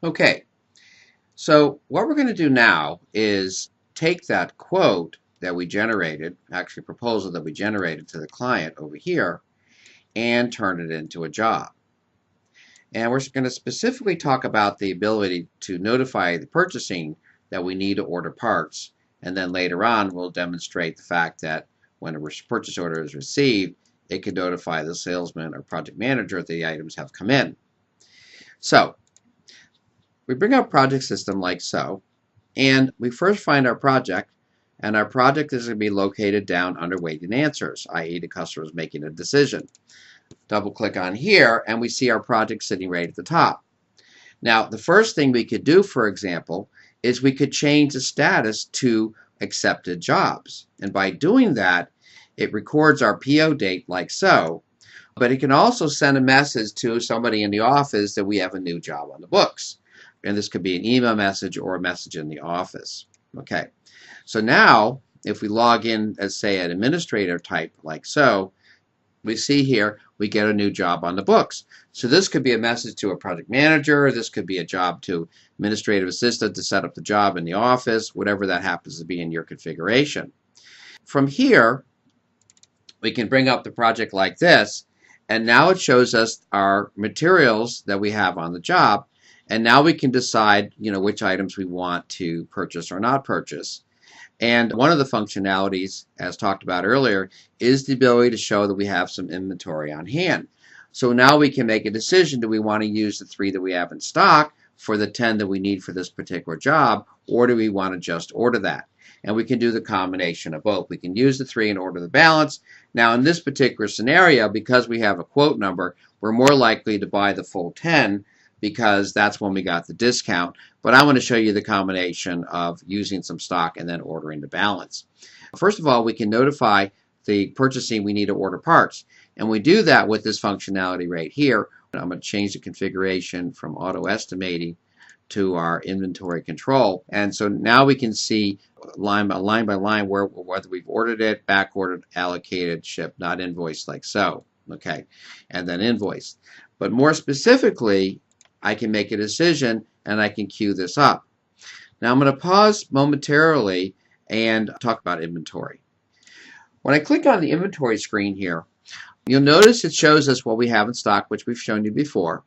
Okay, so what we're going to do now is take that quote that we generated, actually proposal that we generated to the client over here, and turn it into a job. And we're going to specifically talk about the ability to notify the purchasing that we need to order parts. And then later on, we'll demonstrate the fact that when a purchase order is received, it can notify the salesman or project manager that the items have come in. So we bring up project system like so, and we first find our project, and our project is going to be located down under waiting answers, i.e. the customer is making a decision. Double click on here, and we see our project sitting right at the top. Now, the first thing we could do, for example, is we could change the status to accepted jobs. And by doing that, it records our PO date like so, but it can also send a message to somebody in the office that we have a new job on the books. And this could be an email message or a message in the office. Okay, so now if we log in as, say, an administrator type like so, we see here we get a new job on the books. So this could be a message to a project manager, this could be a job to administrative assistant to set up the job in the office, whatever that happens to be in your configuration. From here, we can bring up the project like this, and now it shows us our materials that we have on the job, and now we can decide, which items we want to purchase or not purchase. And one of the functionalities, as talked about earlier, is the ability to show that we have some inventory on hand. So now we can make a decision: do we want to use the 3 that we have in stock for the 10 that we need for this particular job, or do we want to just order that? And we can do the combination of both. We can use the 3 and order the balance. Now in this particular scenario, because we have a quote number, we're more likely to buy the full 10 because that's when we got the discount. But I want to show you the combination of using some stock and then ordering the balance. First of all, we can notify the purchasing we need to order parts. And we do that with this functionality right here. I'm going to change the configuration from auto estimating to our inventory control. And so now we can see line by line whether we've ordered it, back ordered, allocated, shipped, not invoiced like so. Okay, and then invoiced. But more specifically, I can make a decision and I can queue this up. Now I'm going to pause momentarily and talk about inventory. When I click on the inventory screen here, you'll notice it shows us what we have in stock, which we've shown you before.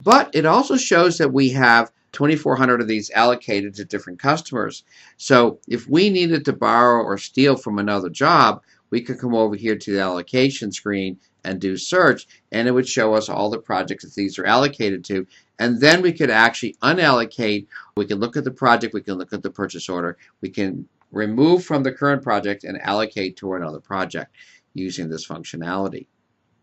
But it also shows that we have 2,400 of these allocated to different customers. So if we needed to borrow or steal from another job, we could come over here to the allocation screen and do search, and it would show us all the projects that these are allocated to. And then we could actually unallocate. We can look at the project, we can look at the purchase order, we can remove from the current project and allocate to another project using this functionality.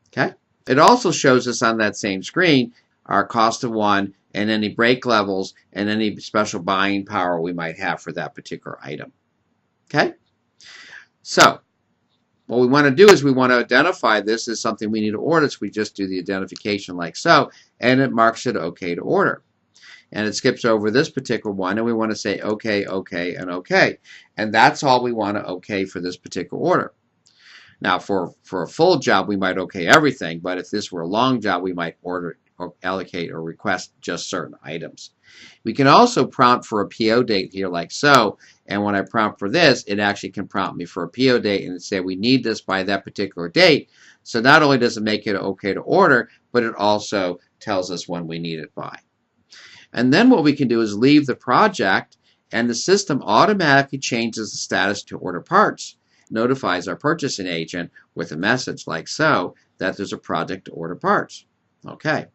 Okay? It also shows us on that same screen our cost of one and any break levels and any special buying power we might have for that particular item. Okay? So what we want to do is we want to identify this as something we need to order, so we just do the identification like so, and it marks it OK to order. And it skips over this particular one, and we want to say OK, OK, and OK. And that's all we want to OK for this particular order. Now, for a full job, we might OK everything, but if this were a long job, we might order or allocate or request just certain items. We can also prompt for a PO date here like so, and when I prompt for this, it actually can prompt me for a PO date and say we need this by that particular date. So not only does it make it OK to order, but it also tells us when we need it by. And then what we can do is leave the project, and the system automatically changes the status to order parts, notifies our purchasing agent with a message like so that there's a project to order parts. Okay.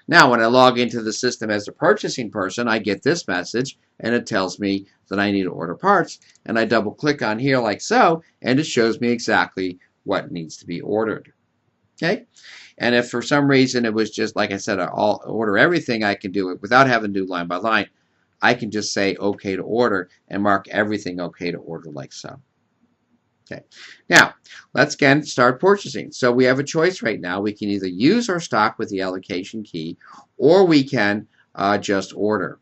Now when I log into the system as a purchasing person, I get this message and it tells me that I need to order parts, and I double click on here like so, and it shows me exactly what needs to be ordered. Okay, and if for some reason it was just, like I said, I'll order everything, I can do it without having to do line by line. I can just say OK to order and mark everything OK to order like so. Okay, now let's again start purchasing. So we have a choice right now. We can either use our stock with the allocation key, or we can just order.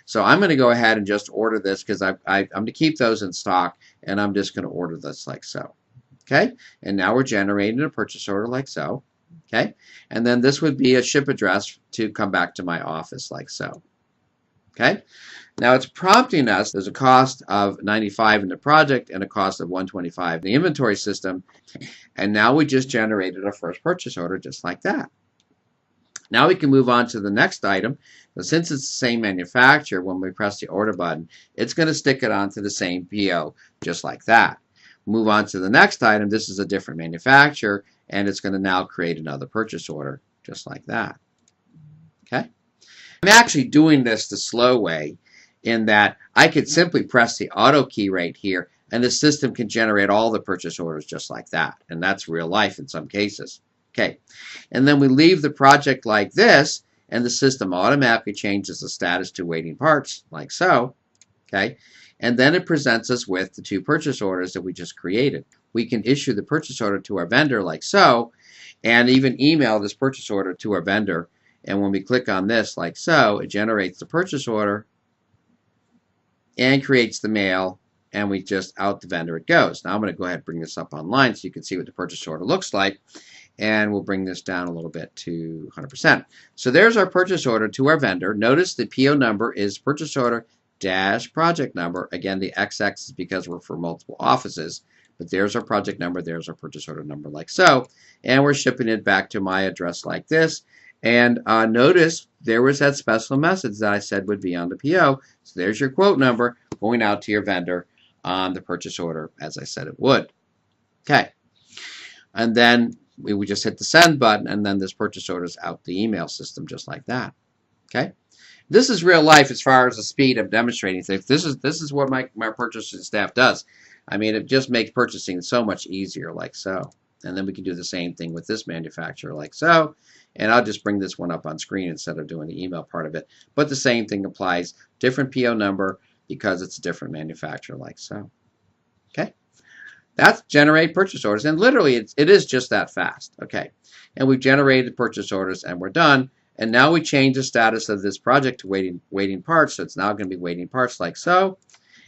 So I'm going to go ahead and just order this because I'm going to keep those in stock, and I'm just going to order this like so. Okay, and now we're generating a purchase order like so. Okay, and then this would be a ship address to come back to my office like so. Okay, now it's prompting us. There's a cost of 95 in the project and a cost of 125 in the inventory system, and now we just generated our first purchase order just like that. Now we can move on to the next item. But since it's the same manufacturer, when we press the order button, it's going to stick it onto the same PO just like that. Move on to the next item. This is a different manufacturer, and it's going to now create another purchase order just like that. Okay? I'm actually doing this the slow way in that I could simply press the auto key right here, and the system can generate all the purchase orders just like that. And that's real life in some cases. Okay, and then we leave the project like this, and the system automatically changes the status to waiting parts, like so. Okay, and then it presents us with the two purchase orders that we just created. We can issue the purchase order to our vendor, like so, and even email this purchase order to our vendor. And when we click on this, like so, it generates the purchase order and creates the mail, and we just out the vendor it goes. Now I'm going to go ahead and bring this up online so you can see what the purchase order looks like. And we'll bring this down a little bit to 100%. So there's our purchase order to our vendor. Notice the PO number is purchase order dash project number. Again, the XX is because we're for multiple offices. But there's our project number. There's our purchase order number like so. And we're shipping it back to my address like this. And notice there was that special message that I said would be on the PO. So there's your quote number going out to your vendor on the purchase order as I said it would. Okay. And then we would just hit the send button, and then this purchase order is out the email system just like that. Okay, this is real life as far as the speed of demonstrating things. This is what my purchasing staff does. I mean, it just makes purchasing so much easier, like so. And then we can do the same thing with this manufacturer, like so. And I'll just bring this one up on screen instead of doing the email part of it. But the same thing applies. Different PO number because it's a different manufacturer, like so. Okay. That's generate purchase orders, and literally it is just that fast. Okay, and we've generated purchase orders, and we're done. And now we change the status of this project to waiting parts, so it's now going to be waiting parts like so,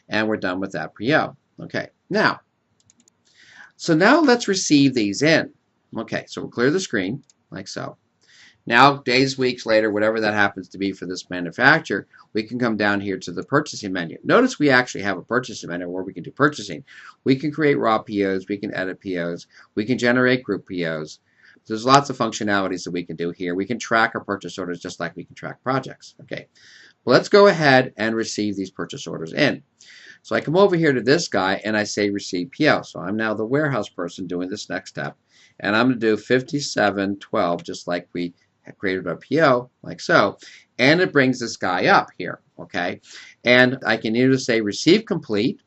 and we're done with that PO. Okay, now let's receive these in. Okay, so we'll clear the screen like so. Now, days, weeks later, whatever that happens to be for this manufacturer, we can come down here to the purchasing menu. Notice we actually have a purchasing menu where we can do purchasing. We can create raw POs, we can edit POs, we can generate group POs. There's lots of functionalities that we can do here. We can track our purchase orders just like we can track projects. Okay, well, let's go ahead and receive these purchase orders in. So I come over here to this guy and I say receive PO. So I'm now the warehouse person doing this next step. And I'm going to do 5712 just like we created our PO, like so, and it brings this guy up here, okay? And I can either say receive complete,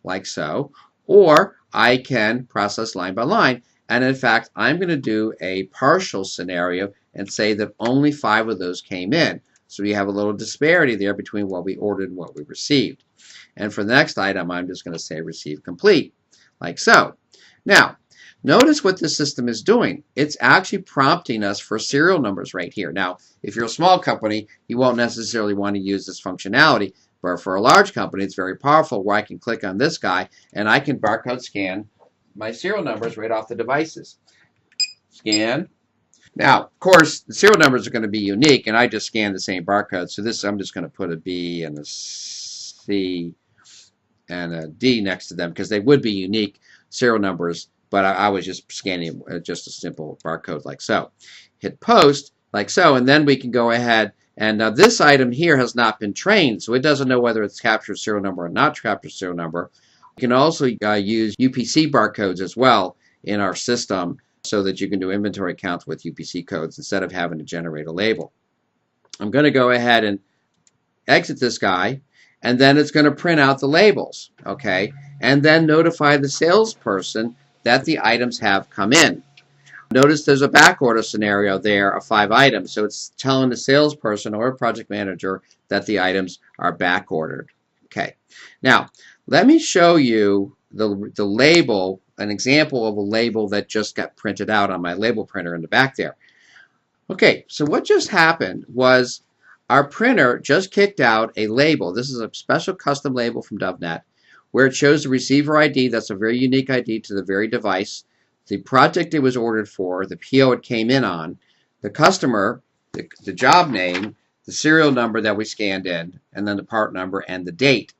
like so, or I can process line by line, and in fact, I'm going to do a partial scenario and say that only 5 of those came in. So we have a little disparity there between what we ordered and what we received. And for the next item, I'm just going to say receive complete, like so. Now, notice what the system is doing. It's actually prompting us for serial numbers right here. Now, if you're a small company, you won't necessarily want to use this functionality, but for a large company, it's very powerful where I can click on this guy and I can barcode scan my serial numbers right off the devices. Scan. Now, of course, the serial numbers are going to be unique, and I just scan the same barcode. So this, I'm just going to put a B and a C and a D next to them because they would be unique serial numbers. But I was just scanning just a simple barcode like so. Hit post like so, and then we can go ahead and this item here has not been trained, so it doesn't know whether it's captured serial number or not captured serial number. You can also use UPC barcodes as well in our system so that you can do inventory counts with UPC codes instead of having to generate a label. I'm going to go ahead and exit this guy, and then it's going to print out the labels, okay, and then notify the salesperson that the items have come in. Notice there's a back order scenario there of 5 items, so it's telling the salesperson or project manager that the items are back ordered. Okay, now let me show you the label, an example of a label that just got printed out on my label printer in the back there. Okay, so what just happened was our printer just kicked out a label. This is a special custom label from DoveNet, where it shows the receiver ID. That's a very unique ID to the very device the project it was ordered for, the PO it came in on, the customer, the job name, the serial number that we scanned in, and then the part number and the date.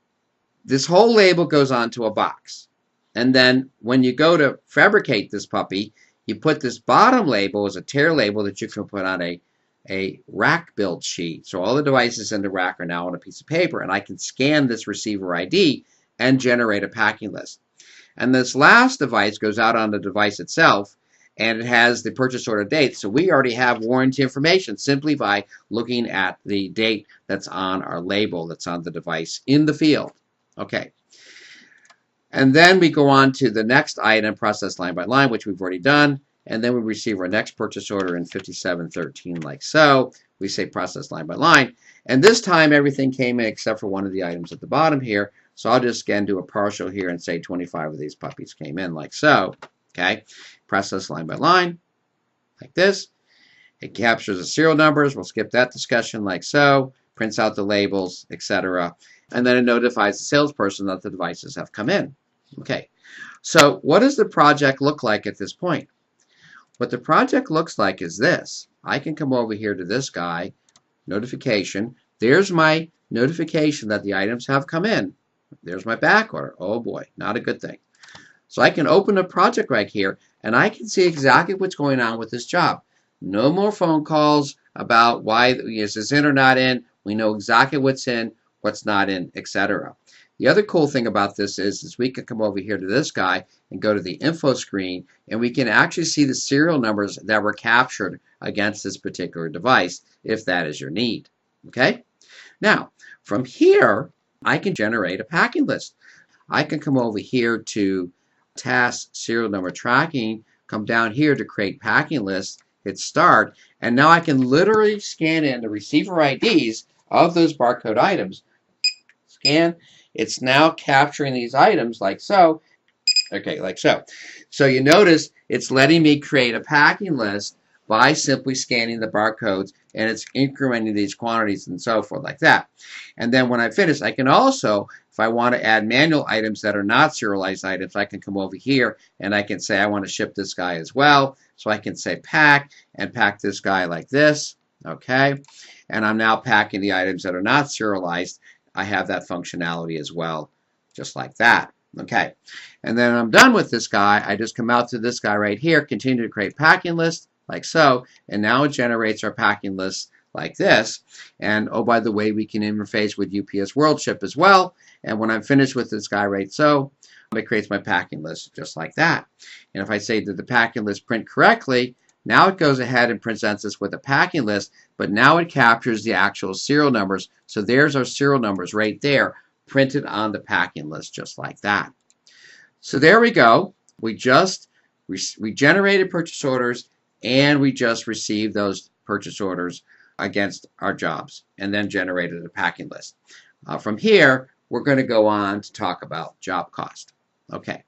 This whole label goes onto a box. And then when you go to fabricate this puppy, you put this bottom label as a tear label that you can put on a rack build sheet. So all the devices in the rack are now on a piece of paper, and I can scan this receiver ID and generate a packing list. And this last device goes out on the device itself, and it has the purchase order date. So we already have warranty information simply by looking at the date that's on our label that's on the device in the field. Okay. And then we go on to the next item, process line by line, which we've already done. And then we receive our next purchase order in 5713 like so. We say process line by line. And this time everything came in except for one of the items at the bottom here. So I'll just again do a partial here and say 25 of these puppies came in like so. Okay. Process line by line like this. It captures the serial numbers. We'll skip that discussion like so. Prints out the labels, etc. And then it notifies the salesperson that the devices have come in. Okay. So what does the project look like at this point? What the project looks like is this. I can come over here to this guy, notification. There's my notification that the items have come in. There's my back order. Oh boy, not a good thing. So I can open a project right here, and I can see exactly what's going on with this job. No more phone calls about why is this in or not in. We know exactly what's in, what's not in, etc. The other cool thing about this is we can come over here to this guy and go to the info screen, and we can actually see the serial numbers that were captured against this particular device, if that is your need. Okay? Now, from here, I can generate a packing list. I can come over here to Task Serial Number Tracking, come down here to Create Packing List, hit Start, and now I can literally scan in the receiver IDs of those barcode items. Scan. It's now capturing these items like so. Okay, like so. So you notice it's letting me create a packing list by simply scanning the barcodes, and it's incrementing these quantities and so forth like that. And then when I finish, I can also, if I want to add manual items that are not serialized items, I can come over here and I can say I want to ship this guy as well. So I can say pack and pack this guy like this. Okay. And I'm now packing the items that are not serialized. I have that functionality as well, just like that. Okay, and then I'm done with this guy. I just come out to this guy right here, continue to create packing list, like so, and now it generates our packing list like this. And oh, by the way, we can interface with UPS WorldShip as well. And when I'm finished with this guy right so, it creates my packing list just like that. And if I say that the packing list print correctly, now it goes ahead and presents us with a packing list, but now it captures the actual serial numbers. So there's our serial numbers right there, printed on the packing list just like that. So there we go. We generated purchase orders, and we just received those purchase orders against our jobs, and then generated a packing list. From here, we're going to go on to talk about job cost. Okay.